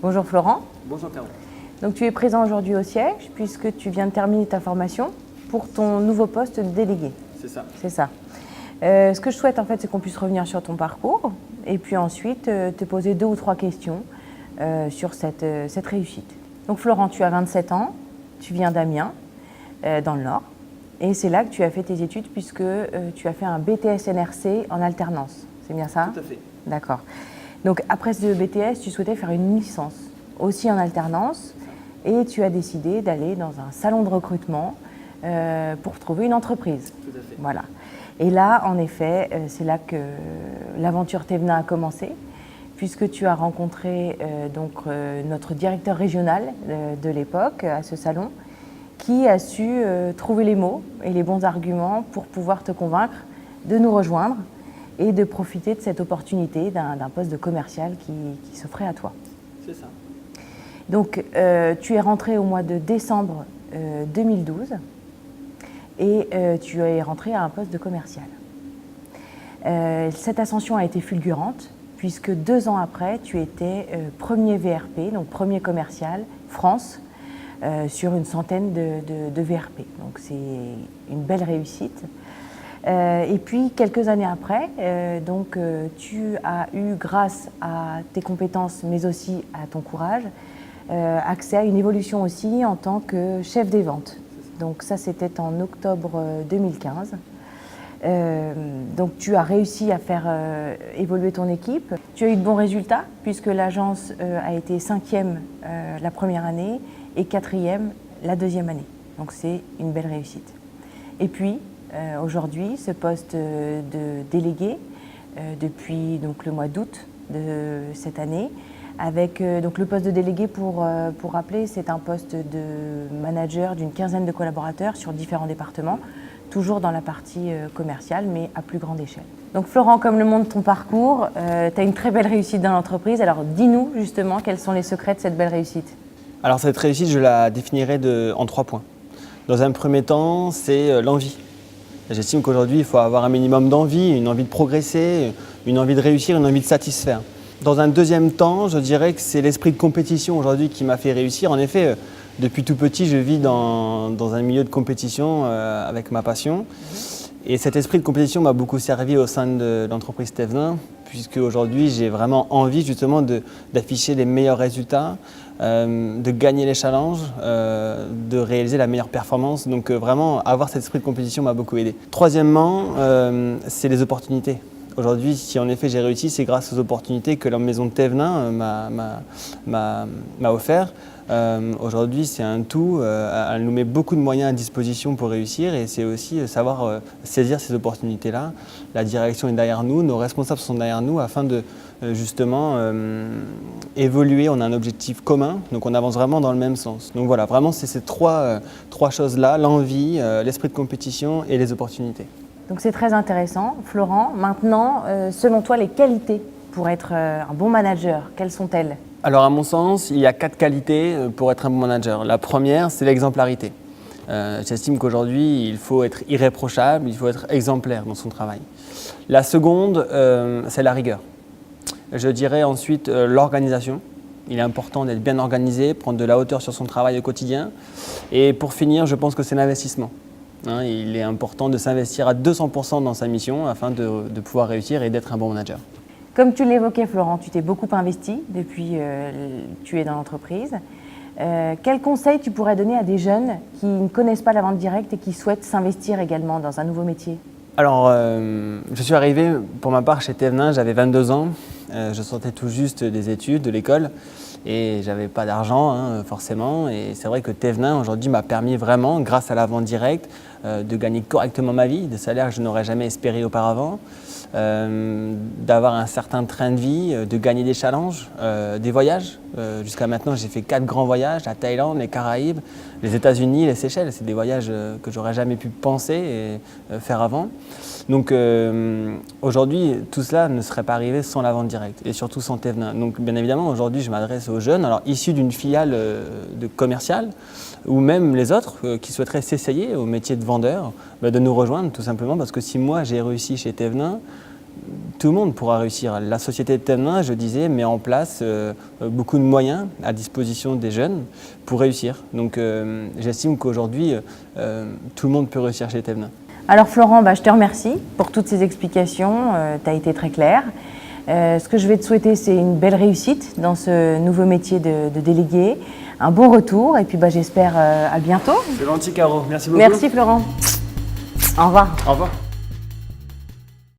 Bonjour Florent. Bonjour Caro. Donc tu es présent aujourd'hui au siège puisque tu viens de terminer ta formation pour ton nouveau poste de délégué. C'est ça. C'est ça. Ce que je souhaite en fait, c'est qu'on puisse revenir sur ton parcours et puis ensuite te poser 2 ou 3 questions sur cette réussite. Donc Florent, tu as 27 ans, tu viens d'Amiens, dans le Nord, et c'est là que tu as fait tes études puisque tu as fait un BTS NRC en alternance. C'est bien ça? Tout à fait. D'accord. Donc après ce BTS, tu souhaitais faire une licence, aussi en alternance, et tu as décidé d'aller dans un salon de recrutement pour trouver une entreprise. Tout à fait. Voilà. Et là, en effet, c'est là que l'aventure Thévenin a commencé, puisque tu as rencontré notre directeur régional de l'époque à ce salon, qui a su trouver les mots et les bons arguments pour pouvoir te convaincre de nous rejoindre et de profiter de cette opportunité d'un poste de commercial qui s'offrait à toi. C'est ça. Donc, tu es rentré au mois de décembre 2012 et tu es rentré à un poste de commercial. Cette ascension a été fulgurante puisque 2 ans après, tu étais premier VRP, donc premier commercial France, sur une centaine de VRP. Donc, c'est une belle réussite. Et puis, quelques années après, tu as eu, grâce à tes compétences, mais aussi à ton courage, accès à une évolution aussi en tant que chef des ventes. Donc ça, c'était en octobre 2015. Donc tu as réussi à faire évoluer ton équipe. Tu as eu de bons résultats puisque l'agence a été 5e la première année et 4e la 2e année. Donc c'est une belle réussite. Et puis, aujourd'hui, ce poste de délégué, depuis le mois d'août de cette année, avec le poste de délégué, pour rappeler, c'est un poste de manager d'une 15aine de collaborateurs sur différents départements, toujours dans la partie commerciale, mais à plus grande échelle. Donc Florent, comme le montre ton parcours, tu as une très belle réussite dans l'entreprise. Alors dis-nous justement quels sont les secrets de cette belle réussite. Alors cette réussite, je la définirais en 3 points. Dans un premier temps, c'est l'envie. J'estime qu'aujourd'hui, il faut avoir un minimum d'envie, une envie de progresser, une envie de réussir, une envie de satisfaire. Dans un deuxième temps, je dirais que c'est l'esprit de compétition aujourd'hui qui m'a fait réussir. En effet, depuis tout petit, je vis dans un milieu de compétition avec ma passion. Et cet esprit de compétition m'a beaucoup servi au sein de l'entreprise Thévenin, puisque aujourd'hui, j'ai vraiment envie justement d'afficher les meilleurs résultats, de gagner les challenges, de réaliser la meilleure performance. Donc vraiment, avoir cet esprit de compétition m'a beaucoup aidé. Troisièmement, c'est les opportunités. Aujourd'hui, si en effet j'ai réussi, c'est grâce aux opportunités que la maison de Thévenin m'a offert. Aujourd'hui, c'est un tout. Elle nous met beaucoup de moyens à disposition pour réussir et c'est aussi savoir saisir ces opportunités-là. La direction est derrière nous, nos responsables sont derrière nous afin de justement évoluer. On a un objectif commun, donc on avance vraiment dans le même sens. Donc voilà, vraiment c'est ces trois choses-là, l'envie, l'esprit de compétition et les opportunités. Donc c'est très intéressant. Florent, maintenant, selon toi, les qualités pour être un bon manager, quelles sont-elles? Alors à mon sens, il y a 4 qualités pour être un bon manager. La première, c'est l'exemplarité. J'estime qu'aujourd'hui, il faut être irréprochable, il faut être exemplaire dans son travail. La seconde, c'est la rigueur. Je dirais ensuite l'organisation. Il est important d'être bien organisé, prendre de la hauteur sur son travail au quotidien. Et pour finir, je pense que c'est l'investissement. Il est important de s'investir à 200% dans sa mission afin de pouvoir réussir et d'être un bon manager. Comme tu l'évoquais Florent, tu t'es beaucoup investi depuis que tu es dans l'entreprise. Quels conseils tu pourrais donner à des jeunes qui ne connaissent pas la vente directe et qui souhaitent s'investir également dans un nouveau métier? Alors, je suis arrivé pour ma part chez Thévenin, j'avais 22 ans. Je sortais tout juste des études, de l'école. Et j'avais pas d'argent forcément, et c'est vrai que Thévenin aujourd'hui m'a permis vraiment, grâce à la vente directe, de gagner correctement ma vie, des salaires que je n'aurais jamais espéré auparavant, d'avoir un certain train de vie, de gagner des challenges, des voyages. Jusqu'à maintenant, j'ai fait 4 grands voyages, la Thaïlande, les Caraïbes, les États-Unis, les Seychelles. C'est des voyages que j'aurais jamais pu penser et faire avant. Donc aujourd'hui, tout cela ne serait pas arrivé sans la vente directe et surtout sans Thévenin. Donc bien évidemment, aujourd'hui, je m'adresse aux jeunes, alors issus d'une filiale de commerciale ou même les autres qui souhaiteraient s'essayer au métier de vendeur, de nous rejoindre tout simplement parce que si moi j'ai réussi chez Thévenin, tout le monde pourra réussir. La société de Thévenin, je disais, met en place beaucoup de moyens à disposition des jeunes pour réussir. Donc j'estime qu'aujourd'hui, tout le monde peut réussir chez Thévenin. Alors Florent, je te remercie pour toutes ces explications, tu as été très clair. Ce que je vais te souhaiter, c'est une belle réussite dans ce nouveau métier de délégué, un bon retour et puis j'espère à bientôt. C'est gentil Caro, merci beaucoup. Merci Florent. Au revoir. Au revoir.